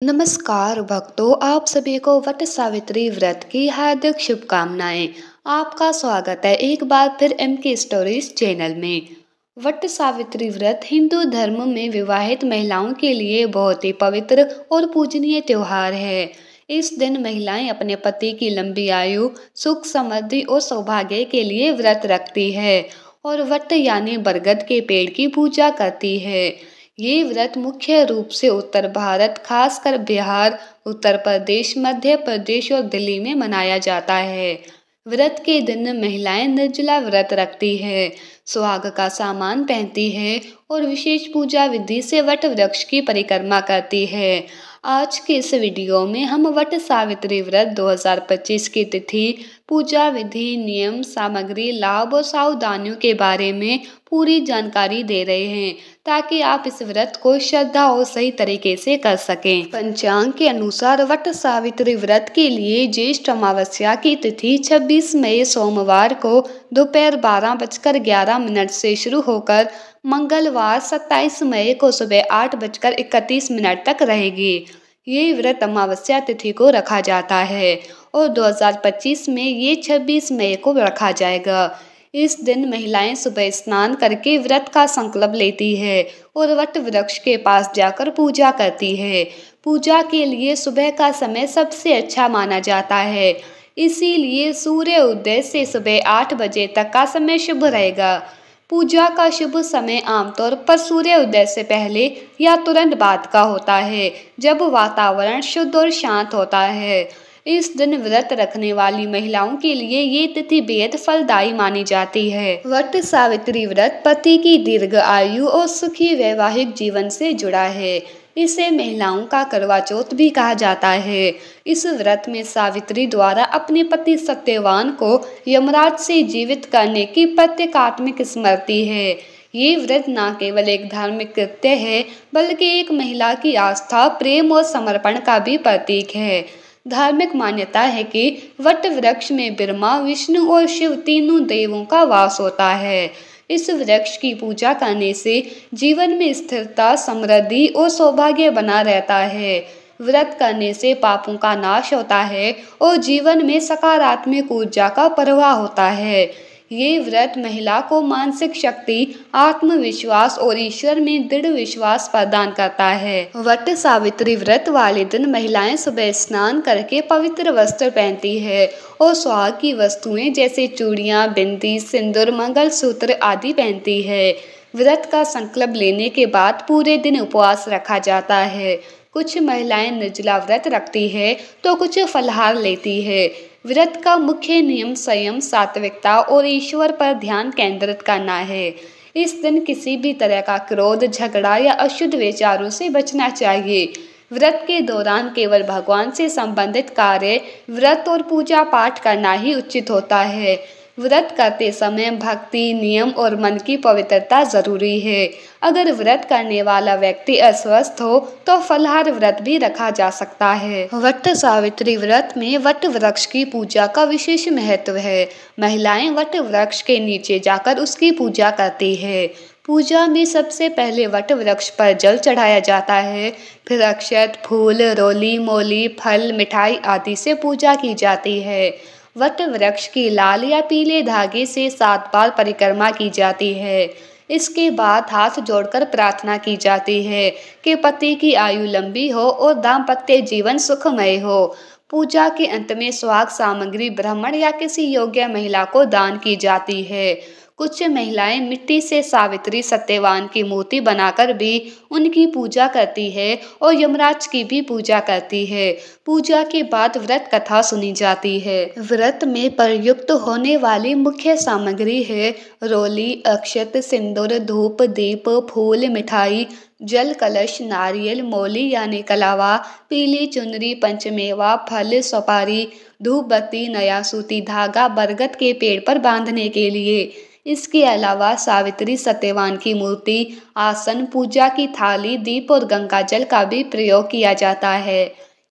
नमस्कार भक्तों, आप सभी को वट सावित्री व्रत की हार्दिक शुभकामनाएं। आपका स्वागत है एक बार फिर एम के स्टोरीज चैनल में। वट सावित्री व्रत हिंदू धर्म में विवाहित महिलाओं के लिए बहुत ही पवित्र और पूजनीय त्योहार है। इस दिन महिलाएं अपने पति की लंबी आयु, सुख समृद्धि और सौभाग्य के लिए व्रत रखती है और वट यानी बरगद के पेड़ की पूजा करती है। ये व्रत मुख्य रूप से उत्तर भारत, खासकर बिहार, उत्तर प्रदेश, मध्य प्रदेश और दिल्ली में मनाया जाता है। व्रत के दिन महिलाएं निर्जला व्रत रखती है, सुहाग का सामान पहनती है और विशेष पूजा विधि से वट वृक्ष की परिक्रमा करती है। आज के इस वीडियो में हम वट सावित्री व्रत 2025 की तिथि, पूजा विधि, नियम, सामग्री, लाभ और सावधानियों के बारे में पूरी जानकारी दे रहे हैं ताकि आप इस व्रत को श्रद्धा और सही तरीके से कर सकें। पंचांग के अनुसार वट सावित्री व्रत के लिए ज्येष्ठ अमावस्या की तिथि 26 मई सोमवार को दोपहर 12:11 से शुरू होकर मंगलवार 27 मई को सुबह 8:31 तक रहेगी। ये व्रत अमावस्या तिथि को रखा जाता है और 2025 में ये 26 मई को रखा जाएगा। इस दिन महिलाएं सुबह स्नान करके व्रत का संकल्प लेती है और वट वृक्ष के पास जाकर पूजा करती है। पूजा के लिए सुबह का समय सबसे अच्छा माना जाता है, इसीलिए सूर्य उदय से सुबह 8 बजे तक का समय शुभ रहेगा। पूजा का शुभ समय आमतौर पर सूर्य उदय से पहले या तुरंत बाद का होता है, जब वातावरण शुद्ध और शांत होता है। इस दिन व्रत रखने वाली महिलाओं के लिए ये तिथि बेहद फलदायी मानी जाती है। वट सावित्री व्रत पति की दीर्घ आयु और सुखी वैवाहिक जीवन से जुड़ा है। इसे महिलाओं का करवा चौथ भी कहा जाता है। इस व्रत में सावित्री द्वारा अपने पति सत्यवान को यमराज से जीवित करने की प्रतीकात्मक स्मृति है। ये व्रत न केवल एक धार्मिक कृत्य है, बल्कि एक महिला की आस्था, प्रेम और समर्पण का भी प्रतीक है। धार्मिक मान्यता है कि वट वृक्ष में ब्रह्मा, विष्णु और शिव तीनों देवों का वास होता है। इस वृक्ष की पूजा करने से जीवन में स्थिरता, समृद्धि और सौभाग्य बना रहता है। व्रत करने से पापों का नाश होता है और जीवन में सकारात्मक ऊर्जा का प्रवाह होता है। ये व्रत महिला को मानसिक शक्ति, आत्मविश्वास और ईश्वर में दृढ़ विश्वास प्रदान करता है। वट सावित्री व्रत वाले दिन महिलाएं सुबह स्नान करके पवित्र वस्त्र पहनती है और सुहाग की वस्तुएं जैसे चूड़ियां, बिंदी, सिंदूर, मंगलसूत्र आदि पहनती है। व्रत का संकल्प लेने के बाद पूरे दिन उपवास रखा जाता है। कुछ महिलाएं निर्जला व्रत रखती है तो कुछ फलाहार लेती है। व्रत का मुख्य नियम संयम, सात्विकता और ईश्वर पर ध्यान केंद्रित करना है। इस दिन किसी भी तरह का क्रोध, झगड़ा या अशुद्ध विचारों से बचना चाहिए। व्रत के दौरान केवल भगवान से संबंधित कार्य, व्रत और पूजा पाठ करना ही उचित होता है। व्रत करते समय भक्ति, नियम और मन की पवित्रता जरूरी है। अगर व्रत करने वाला व्यक्ति अस्वस्थ हो तो फलाहार व्रत भी रखा जा सकता है। वट सावित्री व्रत में वट वृक्ष की पूजा का विशेष महत्व है। महिलाएं वट वृक्ष के नीचे जाकर उसकी पूजा करती है। पूजा में सबसे पहले वट वृक्ष पर जल चढ़ाया जाता है, फिर अक्षत, फूल, रोली, मोली, फल, मिठाई आदि से पूजा की जाती है। वट वृक्ष की लाल या पीले धागे से 7 बार परिक्रमा की जाती है। इसके बाद हाथ जोड़कर प्रार्थना की जाती है कि पति की आयु लंबी हो और दाम्पत्य जीवन सुखमय हो। पूजा के अंत में सुहाग सामग्री ब्राह्मण या किसी योग्य महिला को दान की जाती है। कुछ महिलाएं मिट्टी से सावित्री, सत्यवान की मूर्ति बनाकर भी उनकी पूजा करती है और यमराज की भी पूजा करती है। पूजा के बाद व्रत कथा सुनी जाती है। व्रत में प्रयुक्त होने वाली मुख्य सामग्री है रोली, अक्षत, सिंदूर, धूप, दीप, फूल, मिठाई, जल कलश, नारियल, मौली यानी कलावा, पीली चुनरी, पंचमेवा, फल, सुपारी, धूप बत्ती, नया सूती धागा बरगद के पेड़ पर बांधने के लिए। इसके अलावा सावित्री, सत्यवान की मूर्ति, आसन, पूजा की थाली, दीप और गंगा जल का भी प्रयोग किया जाता है।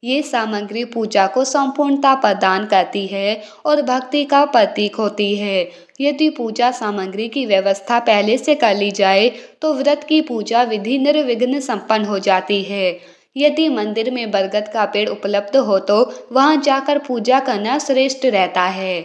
ये सामग्री पूजा को संपूर्णता प्रदान करती है और भक्ति का प्रतीक होती है। यदि पूजा सामग्री की व्यवस्था पहले से कर ली जाए तो व्रत की पूजा विधि निर्विघ्न संपन्न हो जाती है। यदि मंदिर में बरगद का पेड़ उपलब्ध हो तो वहां जाकर पूजा करना श्रेष्ठ रहता है।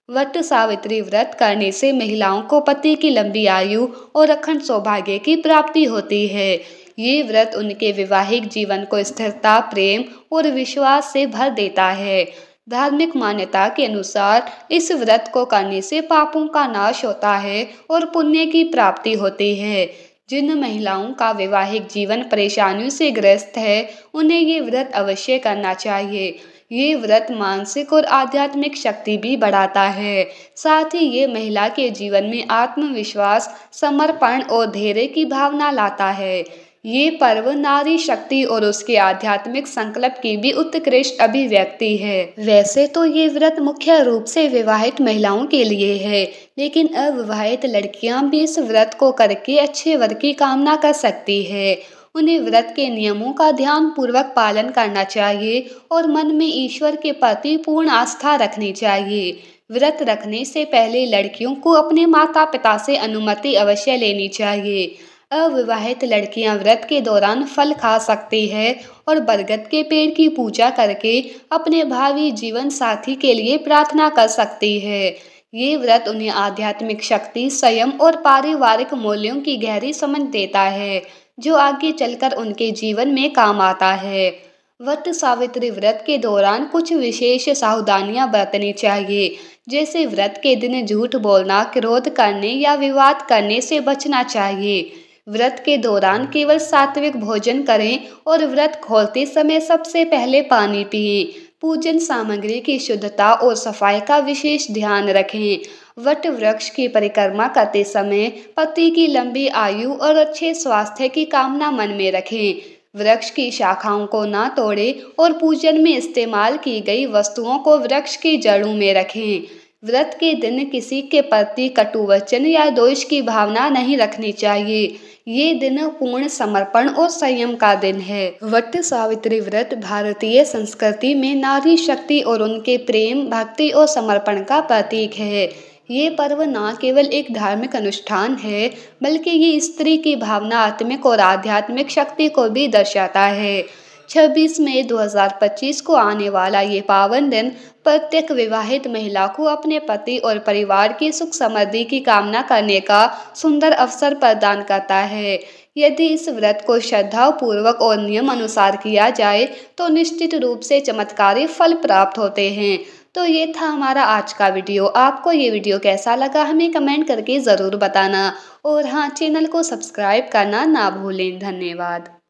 वट सावित्री व्रत करने से महिलाओं को पति की लंबी आयु और अखंड सौभाग्य की प्राप्ति होती है। ये व्रत उनके वैवाहिक जीवन को स्थिरता, प्रेम और विश्वास से भर देता है। धार्मिक मान्यता के अनुसार इस व्रत को करने से पापों का नाश होता है और पुण्य की प्राप्ति होती है। जिन महिलाओं का वैवाहिक जीवन परेशानियों से ग्रस्त है, उन्हें ये व्रत अवश्य करना चाहिए। ये व्रत मानसिक और आध्यात्मिक शक्ति भी बढ़ाता है। साथ ही ये महिला के जीवन में आत्मविश्वास, समर्पण और धैर्य की भावना लाता है। ये पर्व नारी शक्ति और उसके आध्यात्मिक संकल्प की भी उत्कृष्ट अभिव्यक्ति है। वैसे तो ये व्रत मुख्य रूप से विवाहित महिलाओं के लिए है, लेकिन अविवाहित लड़कियां भी इस व्रत को करके अच्छे वर की कामना कर सकती है। उन्हें व्रत के नियमों का ध्यान पूर्वक पालन करना चाहिए और मन में ईश्वर के प्रति पूर्ण आस्था रखनी चाहिए। व्रत रखने से पहले लड़कियों को अपने माता पिता से अनुमति अवश्य लेनी चाहिए। अविवाहित लड़कियां व्रत के दौरान फल खा सकती है और बरगद के पेड़ की पूजा करके अपने भावी जीवन साथी के लिए प्रार्थना कर सकती है। ये व्रत उन्हें आध्यात्मिक शक्ति, संयम और पारिवारिक मूल्यों की गहरी समझ देता है, जो आगे चलकर उनके जीवन में काम आता है। वट सावित्री व्रत के दौरान कुछ विशेष सावधानियां बरतनी चाहिए, जैसे व्रत के दिन झूठ बोलना, क्रोध करने या विवाद करने से बचना चाहिए। व्रत के दौरान केवल सात्विक भोजन करें और व्रत खोलते समय सबसे पहले पानी पिएं। पूजन सामग्री की शुद्धता और सफाई का विशेष ध्यान रखें। वट वृक्ष की परिक्रमा करते समय पति की लंबी आयु और अच्छे स्वास्थ्य की कामना मन में रखें। वृक्ष की शाखाओं को ना तोड़ें और पूजन में इस्तेमाल की गई वस्तुओं को वृक्ष की जड़ों में रखें। व्रत के दिन किसी के प्रति कटु वचन या दोष की भावना नहीं रखनी चाहिए। ये दिन पूर्ण समर्पण और संयम का दिन है। वट सावित्री व्रत भारतीय संस्कृति में नारी शक्ति और उनके प्रेम, भक्ति और समर्पण का प्रतीक है। ये पर्व न केवल एक धार्मिक अनुष्ठान है, बल्कि ये स्त्री की भावना, आत्मिक और आध्यात्मिक शक्ति को भी दर्शाता है। 26 मई 2025 को आने वाला ये पावन दिन प्रत्येक विवाहित महिला को अपने पति और परिवार की सुख समृद्धि की कामना करने का सुंदर अवसर प्रदान करता है। यदि इस व्रत को श्रद्धा पूर्वक और नियम अनुसार किया जाए तो निश्चित रूप से चमत्कारी फल प्राप्त होते हैं। तो ये था हमारा आज का वीडियो। आपको ये वीडियो कैसा लगा हमें कमेंट करके ज़रूर बताना, और हाँ, चैनल को सब्सक्राइब करना ना भूलें। धन्यवाद।